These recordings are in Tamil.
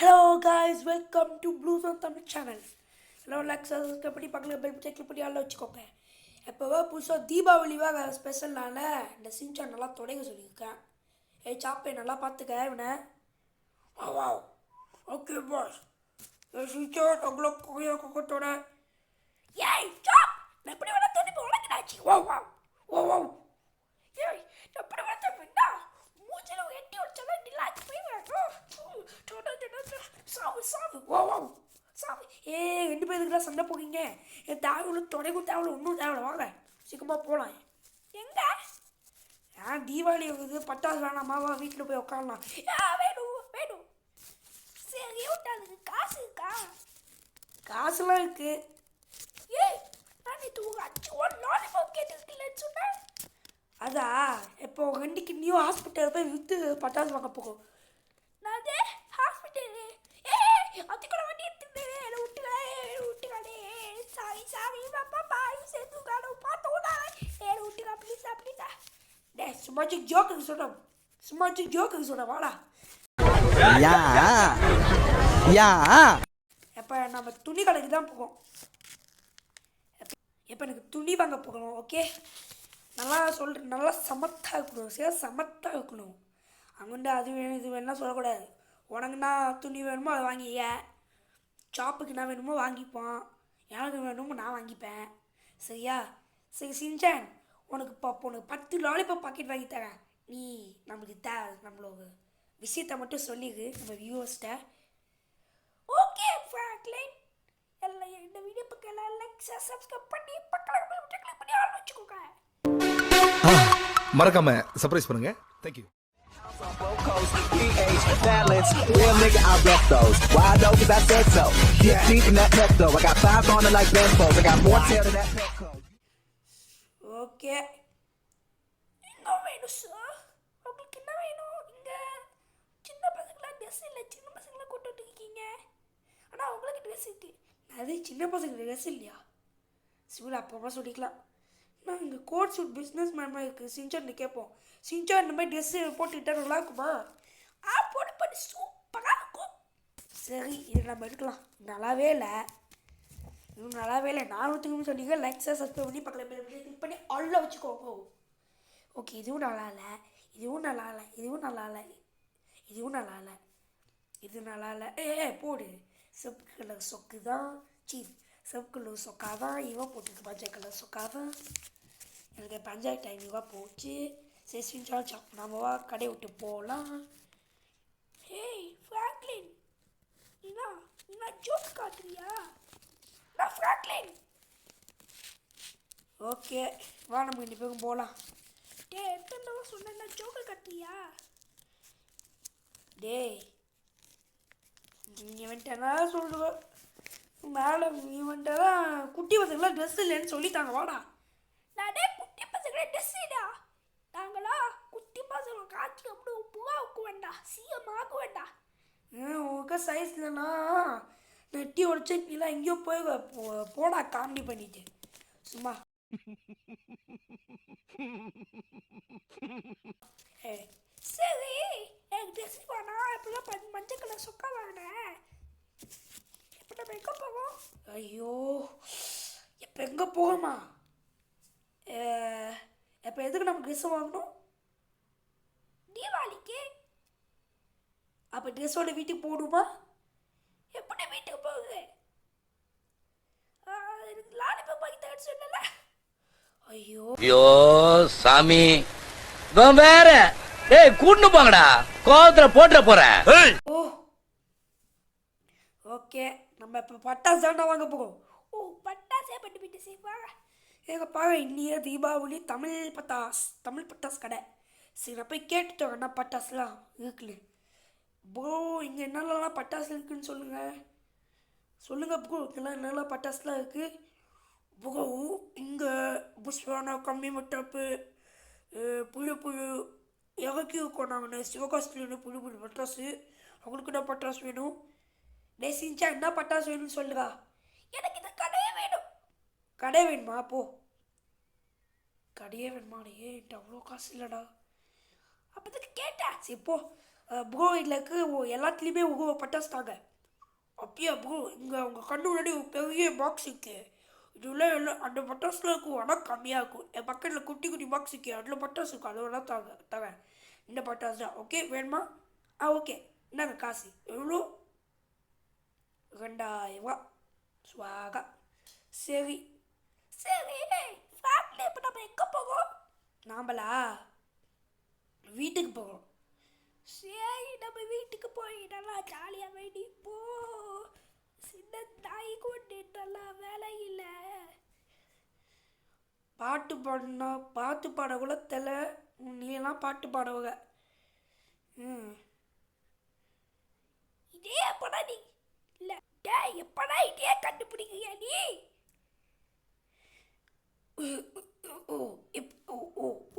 Hello guys, welcome to Blues on Tamil channel. Hello subscribe பண்ணி பக்கத்தில் பெல் பட்டன் கிளிக் பண்ணி ஆல்ல வச்சுக்கோங்க. எப்போவா புதுசாக தீபாவளிவாக ஸ்பெஷல்னால இந்த சின்சான் நல்லா தொடங்க சொல்லியிருக்கேன். சாப்பை நல்லா பார்த்துக்க இவனை. Wow okay pass. சின்சான் அவ்வளோ கொக்கத்தோட ஏய் சாப் எப்படி வேணா தோண்டி போய் உலகினாச்சு. வாவ் ஏய் எப்படி வேணா தோண்டினா மூச்சில் எட்டி வச்சாலும் நிலாச்சு போய் சாவு சாவு ரெண்டு பேருக்கு சண்டை போடுங்க. என் தேவையில்ல தொடைக்கும் தேவையில்ல ஒன்றும் தேவையில்ல. வாங்க சீக்கிரமாக போகலாம். எங்க தீபாவளி இருக்குது, பட்டாசு வேணாமாவா, வீட்டில் போய் உட்காரலாம். வேணும் சரி விட்டாதுக்கு காசு இருக்கா? காசுலாம் இருக்கு. ஏய் நான் இது ஒரு லாலிபாப் கேட்டுருக்கலன்னு சொன்னேன். அதா இப்போ ரெண்டுக்கு நியூ ஹாஸ்பிட்டல் போய் விற்று பட்டாசு வாங்க போகும். நான் ஹாஸ்பிட்டலு அதுக்குள்ள வண்டி எடுத்துட்டேன். விட்டுக்காடே சாரி பாப்பா பாய் சேர்த்துக்காடோ பார்த்தோடா விட்டுக்கா ப்ளீஸா டே சும்மாச்சு ஜோக்குக்கு சொல்கிறேன் வாடா. எப்போ நம்ம துணி கடைக்கு தான் போவோம். எப்போ எனக்கு துணி வாங்க போகணும். ஓகே நல்லா சொல்கிறேன், நல்லா சமத்தாக இருக்கணும், சமத்தாக இருக்கணும். அங்கேண்டு அது வேணும் இது வேணும்னா சொல்லக்கூடாது. உனக்குன்னா துணி வேணுமோ அதை வாங்கிக்க, ஷாப்புக்கு என்ன வேணுமோ வாங்கிப்போம், எனக்கு வேணுமோ நான் வாங்கிப்பேன். சரியா? சரி சின்சான், உனக்கு உனக்கு 10 லாலிபாப் பாக்கெட் வாங்கி தரேன். நீ நம்மளுக்கு நம்மளோட விஷயத்தை மட்டும் சொல்லிடு நம்ம வியூவர்ஸ்கிட்ட. ஓகே ஃப்ராங்க்லின், எல்லாம் இந்த வீடியோ பக்கம் எல்லாம் லைக் சப்ஸ்கிரைப் பண்ணி பக்கத்தில் கிளிக் பண்ணி ஆள் வச்சுக்கோங்க. மறக்காம சர்ப்ரைஸ் பண்ணுங்க. Thank you. Balance, real nigga, I rep those. Why I know, cause I said so. Get deep in that neck though. I got 5 on it like Benfos. I got more tail than that pet code. Okay என்ன வேணும் சார்? உங்களுக்கு என்ன வேணும்? இங்கே சின்ன பசங்களாம் ட்ரெஸ் இல்லை, சின்ன பசங்களை கூட்டு இருக்கீங்க. ஆனால் உங்களுக்கு ட்ரெஸ் இருக்கு. அது சின்ன பசங்க ட்ரெஸ் இல்லையா? சிவில் அப்பமா சொல்லிக்கலாம். நான் இங்கே கோட் சூட் பிஸ்னஸ் மேமாக இருக்குது. சின்சான் கேட்போம், சின்சான் இந்த மாதிரி ட்ரெஸ்ஸு போட்டுக்கிட்டா நல்லா இருக்குமா? போட்டு சூப்பராக இருக்கும். சரி இது நம்ம எடுக்கலாம். நல்லாவே இல்லை, இன்னும் நல்லாவே இல்லை. 400 சொன்னீங்க. லைக் சப்ஸ்கிரைப் பண்ணி பக்கத்தில் கிளிக் பண்ணி ஆல்ல வச்சுக்கோங்க. ஓகே இதுவும் நல்லா இல்லை, இதுவும் நல்லா இல்லை, இதுவும் நல்லா இல்லை, இதுவும் நல்லா இல்லை, இது நல்லா இல்லை. போடு. செப்பு கலர் சொக்கு தான் செப்பு கலர் சொக்கா தான். இவன் போட்டுருக்கு பஞ்சாய் கலர் சொக்கா தான். எனக்கு பஞ்சாயத்து டைம் இவா போச்சு. சரி சின்சான் நம்மவா கடையை விட்டு போகலாம். ஹேய் ஃப்ராங்க்லின், நீனா ஜோக் காட்டுறியா? நான் ஃப்ராங்க்லின். ஓகே வா நம்ம 2 பேரும் போகலாம். எத்தனை சொன்னா ஜோக்கை காட்டுறியா? டேய் நீங்கள் வந்துட்டா சொல்லுவேன் மேலே. நீ வந்துட்டா குட்டி பசங்களாம் ட்ரெஸ் இல்லைன்னு சொல்லித்தாங்க. வாடா. நானே குட்டி பசங்களே ட்ரெஸ் இல்லையா? நாங்களா குட்டி பசங்க காட்சி அப்படி புகாவுக்கு வேண்டாம், சீயமாக்க வேண்டாம். உங்க சைஸ் இல்லைனா நெட்டி உடச்சு நீலாம் எங்கேயோ போய் போடா காமெடி பண்ணிட்டு சும்மா. சரி எனக்கு ட்ரெஸ் வேணாம். எப்படிலாம் மஞ்சள் கலர் சொக்கா வாங்கினேன். இப்போ நம்ம எங்கே போவோம்? ஐயோ இப்போ எங்கே போகணுமா? இப்போ எதுக்கு நம்ம ட்ரெஸ் வாங்கணும்? தீபாவளிக்கு. அப்போ ட்ரெஸ்ஸோட வீட்டுக்கு போகணுமா? எப்படி வீட்டுக்கு போகுது? எனக்கு லாலிபாப் வாங்கி தர சொல்லல. ஐயோ சாமி வேற கூட்டு போங்கடா, கோவத்துல போட்டுற போறேன். ஓ ஓகே நம்ம இப்போ பட்டாசு தாண்டா வாங்க போகும். பட்டாசே பண்ணி போயிட்டு செய்வாங்க. பாரு இன்னிய தீபாவளி தமிழ் பட்டாசு கடை. சரி நான் போய் கேட்டுட்டோம் என்ன பட்டாசுலாம் இருக்குல்ல. ப்ரோ இங்கே என்னென்னலாம் பட்டாசு இருக்குதுன்னு சொல்லுங்கள் ப்ரோ. இதெல்லாம் என்னெல்லாம் பட்டாசுலாம் இருக்குது ப்ரோ? இங்கே புஷ்வானா கம்மி மட்டாப்பு புழு இறக்கி இருக்கோம் நாங்கள். சிவகாசிலேருந்து புழு பட்டாசு. அவங்களுக்கு என்ன பட்டாசு வேணும்? டே சின்சான் என்ன பட்டாசு வேணும்னு சொல்லுறா. எனக்கு இந்த கடையே வேணும். கடை வேணுமா? போ கடையே வேணுமா? என்கிட்ட அவ்வளோ காசு இல்லைடா. அப்போதுக்கு கேட்டா சரி போ ப்ரோ இதுலக்கு எல்லாத்துலேயுமே ஒரு பட்டாசு தாங்க. அப்படியா ப்ரோ? இங்கே உங்கள் கண்ணு முன்னாடி ஒரு பெரிய பாக்ஸ் இருக்கு. இதுல எல்லாம் அந்த பட்டாசுல இருக்கும், ஆனால் கம்மியாக இருக்கும். என் பக்கத்தில் குட்டி குட்டி பாக்ஸ் இருக்கு, அதில் பட்டாசு இருக்கும். அதெல்லாம் தரேன். இந்த பட்டாசு தான். ஓகே வேணுமா? ஓகே இந்தாங்க காசு. எவ்வளோ? 2000 ஸ்வாகா. சரி சரி. ஃபேமிலி இப்போ நம்ம எங்கே போகிறோம்? நாமளா வீட்டுக்கு போகிறோம். சரி நம்ம வீட்டுக்கு போய் நல்லா ஜாலியாக வேண்டிப்போ. சின்ன தாய் கொண்டு நல்லா வேலை இல்லை. பாட்டு பாடினா பாட்டு பாடக்குள்ள தெல நீலாம் பாட்டு பாடுவங்க. இதே எப்படா நீ இல்லை டே எப்படா இதே கண்டுபிடிக்கிறியா நீ?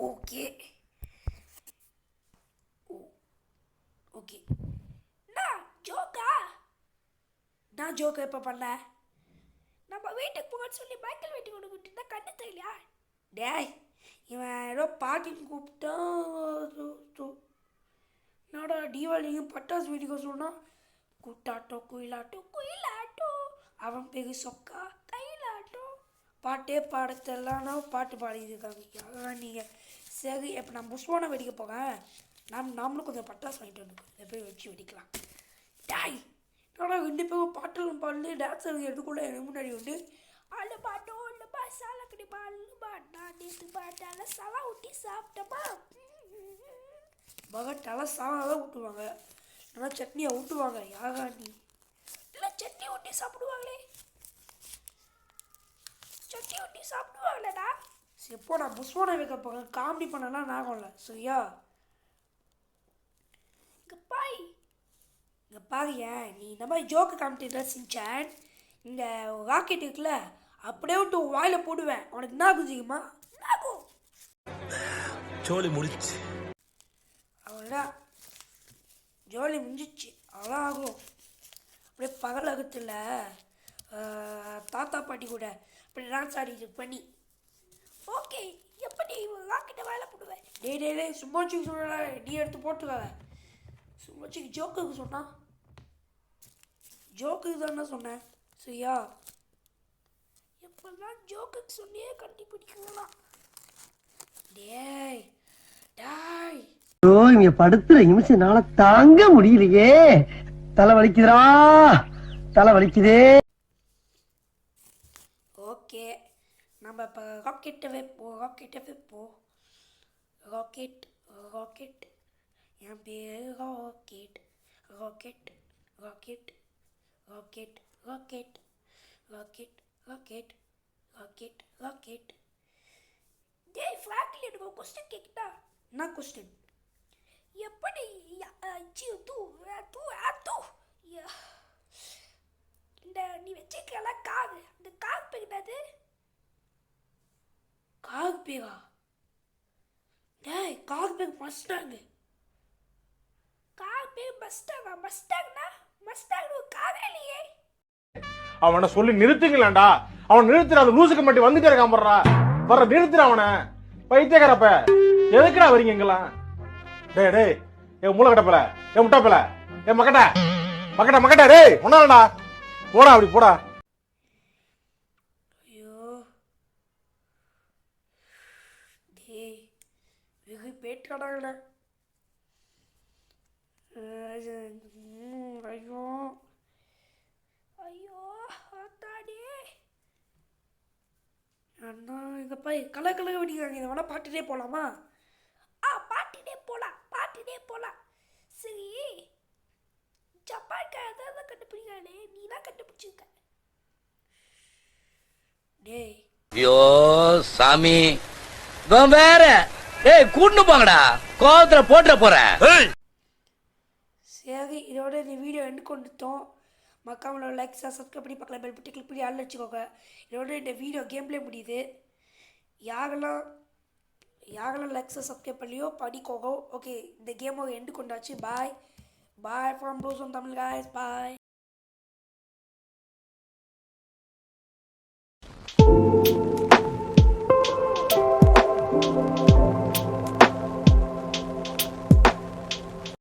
Okay okay. நான் ஜோக்கா இப்போ பண்ண. நம்ம வீட்டுக்கு போகன்னு சொல்லி மைக்கேல் வீட்டுக்கு கொண்டு விட்டுருந்தா கண்ணு தெரியலையா? டேய் இவன் ஏதோ பாட்டின்னு கூப்பிட்டான். என்னடா தீபாவளியும் பட்டாசு வெடிக்க சொன்னான். கூட்டாட்டம் குயிலாட்டம் அவன் பெரிய சொக்கா கையிலாட்டம். பாட்டே பாடத்தெல்லாம் பாட்டு பாடியிருக்காங்க. யாரும் நீங்கள். சரி இப்போ நான் புஷ்வானை வெடிக்க போகிறேன். நாமளும் கொஞ்சம் பட்டாசு வாங்கிட்டு வந்து போய் வச்சு வெடிக்கலாம். டாய் ஆனால் 2 பேரும் பாட்டெல்லாம் பாடல டான்ஸ் எடுத்துக்குள்ள எனக்கு முன்னாடி வந்து அள்ளு பாட்டோம் இல்லைப்பா சாலக்கடிப்பா அல்லுப்பா நான் நேற்று பாட்டால சலா ஊட்டி சாப்பிட்டப்பா. மகட்டால சாலை தான் ஊட்டுவாங்க, நல்லா சட்னியை ஊட்டுவாங்க. யாரா நீ? இல்லை சட்னி ஊட்டி சாப்பிடுவாங்களே, சட்னி ஊட்டி சாப்பிடுவாங்களேடா. சரி எப்போ நான் புஷ்வானை வைக்க போகிறேன். காமெடி பண்ணலாம் நாகம்ல சரியா? இங்கே பாருங்க, நீ இந்த மாதிரி ஜோக்கு காமிட்டு செஞ்சான். இந்த ராக்கெட் இருக்குல்ல அப்படியே விட்டு வாயில் போடுவேன். உனக்கு என்ன ஆகும் தெரியுமா? என்ன ஆகும்? ஜோலி முடிச்சு. அவ்வளோதான், ஜோலி முடிஞ்சிச்சு. அவ்வளோ ஆகும். அப்படியே பகலகத்தில் தாத்தா பாட்டி கூட அப்படி டான்ஸ் ஆடிட்டு பண்ணி. ஓகே எப்படி ராக்கெட்டை வாயில போடுவேன்? டே சும்மா வச்சுக்க சொல்ல, நீ எடுத்து போட்டுக்காத. சும்மா வச்சுக்க ஜோக்குக்கு சொன்னா, ஜோக்குக்கு தானே சொன்னேன் சரியா? எப்பெல்லாம் ஜோக்குக்கு சொன்னியே கண்டுபிடிக்கலாம். டேய் டாய் இங்க படுத்துற நிமிஷம்னால தாங்க முடியலையே. தலை வலிக்குதுடா, தலை வலிக்குதே. ஓகே நம்ம இப்போ ராக்கெட்டை வைப்போம். ராக்கெட் என் பேர் rocket. Rocket rocket rocket rocket rocket rocket rocket rocket. டேய் ஃப்ராக்லி எனக்கு ஒரு கொஸ்டின் கேட்குதா? என்ன கொஸ்டின்? எப்படி இந்த நீ வச்சுக்கல காகு, அந்த காகு பேர் என்னது? காகு பேரா? டேய் காகு பேர் மஸ்டாங்கு. காகு பேர் மஸ்டாங்கா? மஸ்டாங் ஒரு காரே இல்லையே. அவனை சொல்லி நிறுத்துங்களேன்டா. அவன் நிறுத்துற, அந்த லூசுக்கு மட்டும் வந்துட்டே இருக்கான். வர்ற நிறுத்துற அவனை. பைத்தியக்காரப்ப எதுக்குடா வரீங்க எங்கெல்லாம்? டேய் என் மூளை கட்டப்பல, என் முட்டாப்பல, என் மக்கட்ட டேய் ஒன்னாலடா போடா, அப்படி போடா. ஐயோ டேய் வெகு பேட்டாடாங்கடா. ஐயோ ஐயோ ஆத்தாடே. அண்ணா இங்கே போய் கலக்க வெடிக்கிறாங்க. இதை வேணா பாட்டுட்டே போகலாமா? பாட்டுட்டே போகலாம். சரி ஜப்பான்கார தான் கண்டுபிடிக்கானே, நீ தான் கண்டுபிடிச்சிருக்க. டேய் ஐயோ சாமி இவன் வேற. டேய் கூட்டு போங்கடா, கோவத்துல போட்டுற போறேன். சரி இதோட இந்த வீடியோ எண்டு கொண்டுட்டோம். மக்காமல லைக் சப்ஸ்கிரைப் பண்ணி பக்கத்தில் பெல் பட்டி கிளிக் பண்ணி ஆள் வச்சுக்கோங்க. இதோட இந்த வீடியோ கேம் பிளே முடியுது. யாரெல்லாம் லைக் சப்ஸ்கிரைப் பண்ணியோ பண்ணிக்கோங்க. ஓகே இந்த கேமோட எண்டு கொண்டாச்சு. Bye from bros on Tamil guys. Bye.